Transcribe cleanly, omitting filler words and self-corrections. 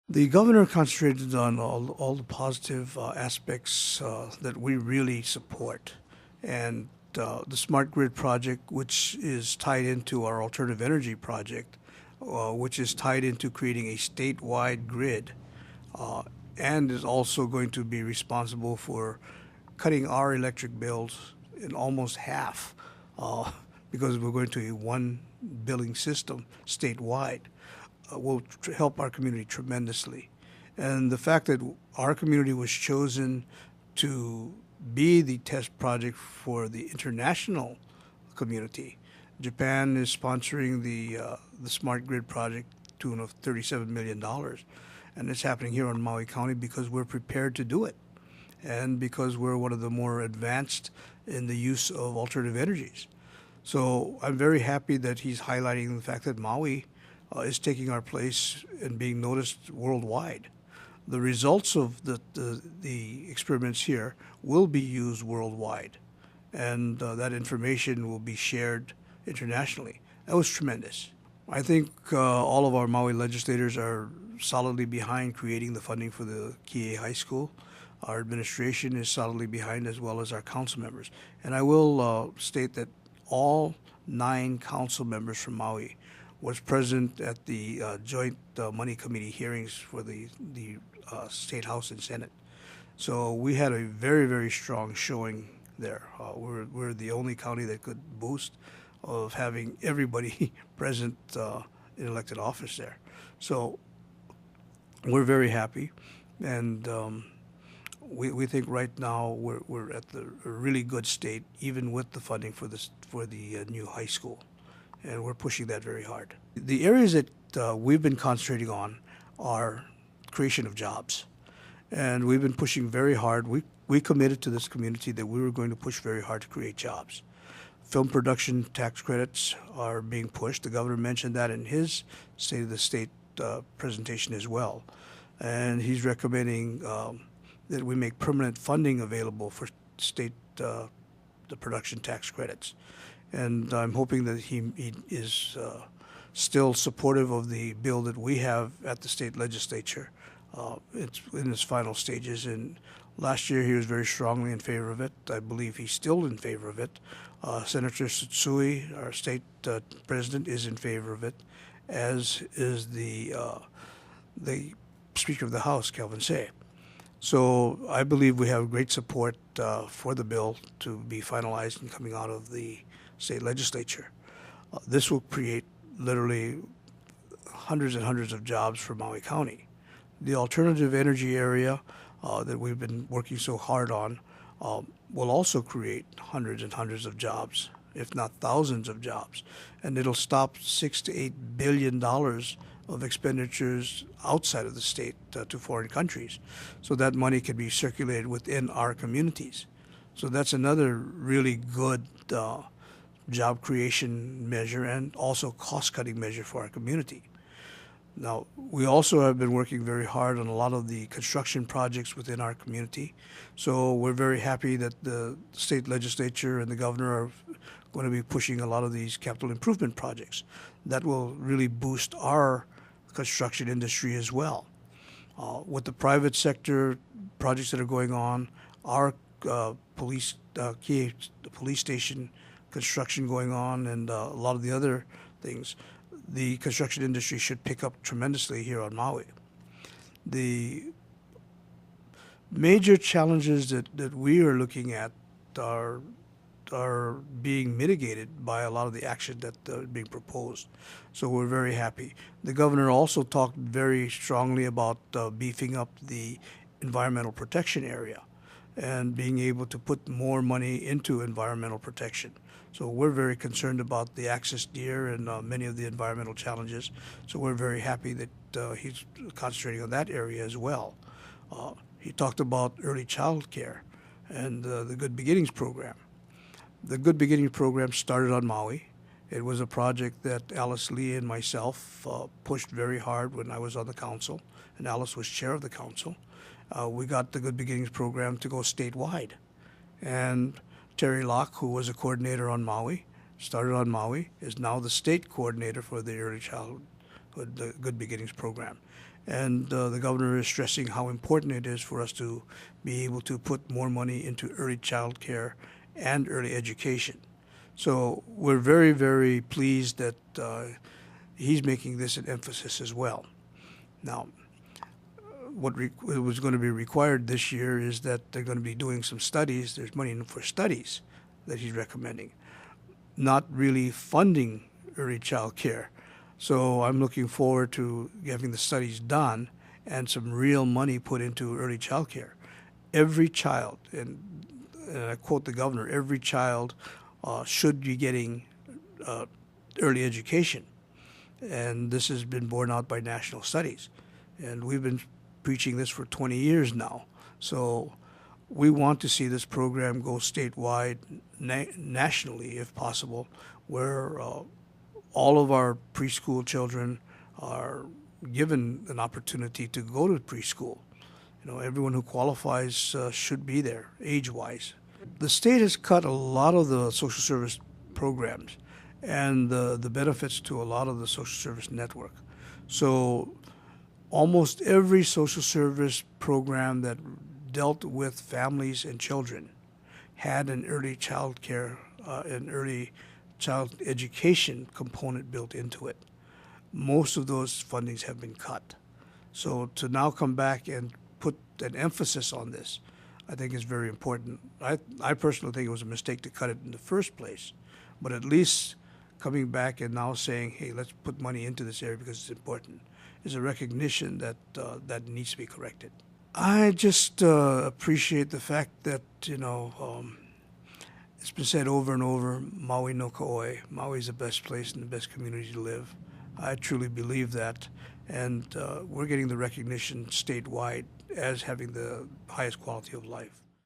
The governor concentrated on all the positive aspects that we really support. And the smart grid project, which is tied into our alternative energy project, which is tied into creating a statewide grid, uh, and is also going to be responsible for cutting our electric bills in almost half uh, because we're going to a one billing system statewide will help our community tremendously. And the fact that our community was chosen to be the test project for the international community. Japan is sponsoring the smart grid project to tune of $37 million, and it's happening here in Maui County because we're prepared to do it, and because we're one of the more advanced in the use of alternative energies. So I'm very happy that he's highlighting the fact that Maui is taking our place and being noticed worldwide. The results of the experiments here will be used worldwide, and that information will be shared internationally. That was tremendous. I think all of our Maui legislators are solidly behind creating the funding for the Kie High School. Our administration is solidly behind, as well as our council members. And I will state that all 9 council members from Maui was present at the joint money committee hearings for the state house and senate. So we had a very, very strong showing there. We're the only county that could boast of having everybody present in elected office there. So we're very happy, and we think right now we're at a really good state, even with the funding for the new high school, and we're pushing that very hard. The areas that we've been concentrating on are creation of jobs, and we've been pushing very hard. We committed to this community that we were going to push very hard to create jobs. Film production tax credits are being pushed. The governor mentioned that in his State of the State presentation as well, and he's recommending that we make permanent funding available for state the production tax credits. And I'm hoping that he is still supportive of the bill that we have at the state legislature. It's in its final stages, and last year he was very strongly in favor of it. I believe he's still in favor of it. Senator Tsutsui, our state president, is in favor of it, as is the Speaker of the House, Kelvin Say. So I believe we have great support for the bill to be finalized and coming out of the state legislature. This will create literally hundreds and hundreds of jobs for Maui County. The alternative energy area that we've been working so hard on will also create hundreds and hundreds of jobs, if not thousands of jobs, and it'll stop $6 to $8 billion of expenditures outside of the state to foreign countries. So that money can be circulated within our communities. So that's another really good job creation measure and also cost-cutting measure for our community. Now, we also have been working very hard on a lot of the construction projects within our community. So we're very happy that the state legislature and the governor are going to be pushing a lot of these capital improvement projects. That will really boost our construction industry as well. With the private sector projects that are going on, our police station construction going on, and a lot of the other things, the construction industry should pick up tremendously here on Maui. The major challenges that we are looking at are being mitigated by a lot of the action that are being proposed. So we're very happy. The governor also talked very strongly about beefing up the environmental protection area and being able to put more money into environmental protection. So we're very concerned about the access deer and many of the environmental challenges. So we're very happy that he's concentrating on that area as well. He talked about early child care and the Good Beginnings program. The Good Beginnings program started on Maui. It was a project that Alice Lee and myself pushed very hard when I was on the council, and Alice was chair of the council. We got the Good Beginnings program to go statewide. And Terry Locke, who was a coordinator on Maui, started on Maui, is now the state coordinator for the Early Childhood the Good Beginnings program. And the governor is stressing how important it is for us to be able to put more money into early child care and early education. So we're very, very pleased that he's making this an emphasis as well. Now, what was going to be required this year is that they're going to be doing some studies. There's money for studies that he's recommending, not really funding early child care. So I'm looking forward to having the studies done and some real money put into early child care. Every child, and I quote the governor, every child should be getting uh, early education. And this has been borne out by national studies. And we've been preaching this for 20 years now. So we want to see this program go statewide, nationally, if possible, where all of our preschool children are given an opportunity to go to preschool. You know, everyone who qualifies should be there, age-wise. The state has cut a lot of the social service programs and the benefits to a lot of the social service network. So almost every social service program that dealt with families and children had an early child care, an early child education component built into it. Most of those fundings have been cut. So to now come back and put an emphasis on this, I think is very important. I personally think it was a mistake to cut it in the first place, but at least coming back and now saying, hey, let's put money into this area because it's important, is a recognition that that needs to be corrected. I just appreciate the fact that, it's been said over and over, Maui no Kaoi. Maui is the best place and the best community to live. I truly believe that. And we're getting the recognition statewide as having the highest quality of life.